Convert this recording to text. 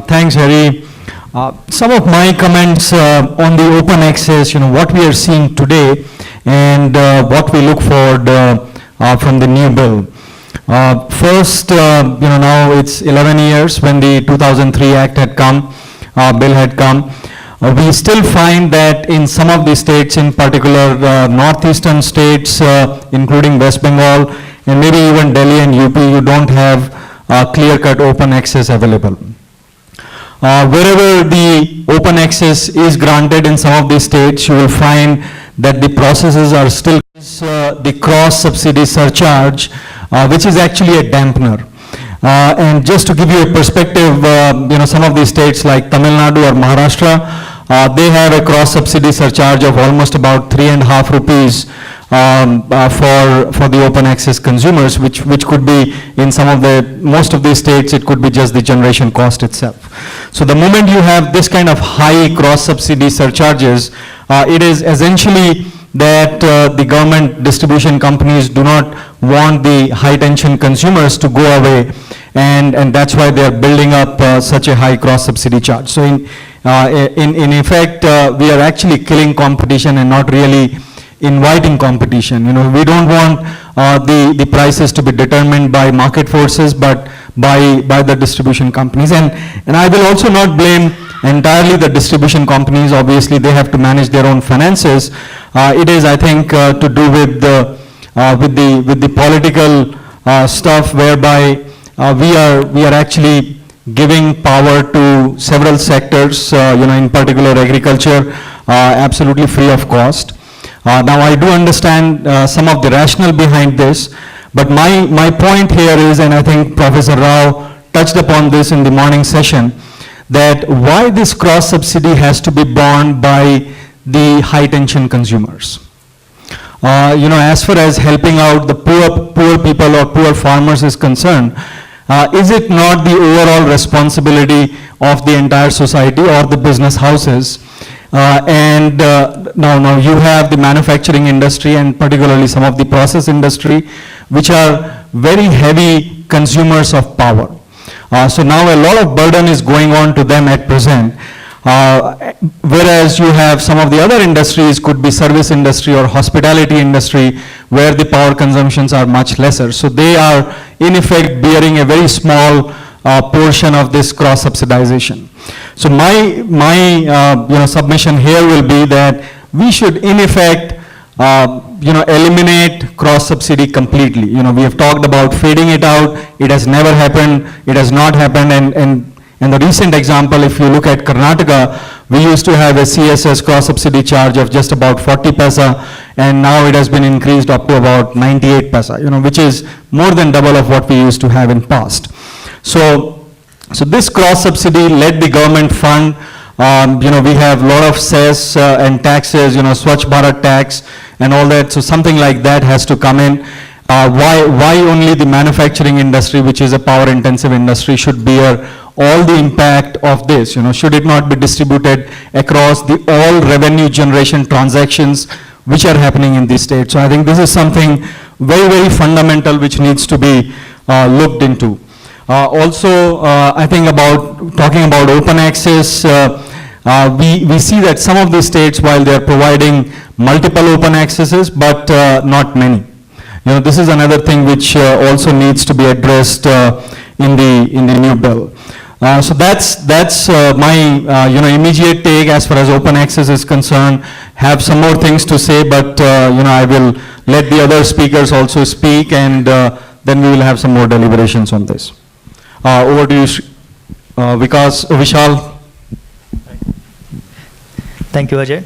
Thanks, Harry. Some of my comments on the open access, what we are seeing today and what we look forward from the new bill. First, now it's 11 years when the 2003 Act had come, bill had come. We still find that in some of the states, in particular northeastern states, including West Bengal, and maybe even Delhi and UP, you don't have clear-cut open access available. Wherever the open access is granted in some of these states, you will find that the processes are still the cross-subsidy surcharge, which is actually a dampener. And just to give you a perspective, some of these states like Tamil Nadu or Maharashtra, they have a cross-subsidy surcharge of almost about 3.5 rupees for the open access consumers, which could be in most of these states, it could be just the generation cost itself. So the moment you have this kind of high cross-subsidy surcharges, it is essentially that the government distribution companies do not want the high-tension consumers to go away, and that's why they are building up such a high cross-subsidy charge. So in effect, we are actually killing competition and not really inviting competition. We don't want the prices to be determined by market forces, but by the distribution companies. And I will also not blame entirely the distribution companies. Obviously, they have to manage their own finances. It is, I think, to do with the political stuff, whereby we are actually giving power to several sectors, in particular agriculture, absolutely free of cost. Now, I do understand some of the rationale behind this, but my point here is, and I think Professor Rao touched upon this in the morning session, that why this cross-subsidy has to be borne by the high-tension consumers. As far as helping out the poor people or poor farmers is concerned, is it not the overall responsibility of the entire society or the business houses? Now you have the manufacturing industry and particularly some of the process industry, which are very heavy consumers of power. So now a lot of burden is going on to them at present. Whereas you have some of the other industries, could be service industry or hospitality industry, where the power consumptions are much lesser. So they are in effect bearing a very small portion of this cross-subsidization. So my submission here will be that we should in effect eliminate cross-subsidy completely. We have talked about fading it out. It has never happened. It has not happened. And the recent example, if you look at Karnataka, we used to have a CSS cross-subsidy charge of just about 40 paisa, and now it has been increased up to about 98 paisa, which is more than double of what we used to have in past. So this cross-subsidy let the government fund. We have a lot of cess and taxes, Swachh Bharat tax and all that. So something like that has to come in. Why only the manufacturing industry, which is a power-intensive industry, should bear all the impact of this? Should it not be distributed across all revenue generation transactions which are happening in these states? So I think this is something very, very fundamental which needs to be looked into. Also, I think talking about open access, we see that some of the states, while they are providing multiple open accesses, but not many. This is another thing which also needs to be addressed in the new bill. So that's my immediate take as far as open access is concerned. Have some more things to say, but I will let the other speakers also speak, and then we will have some more deliberations on this. Over to you, Vishal. Thank you, Ajay.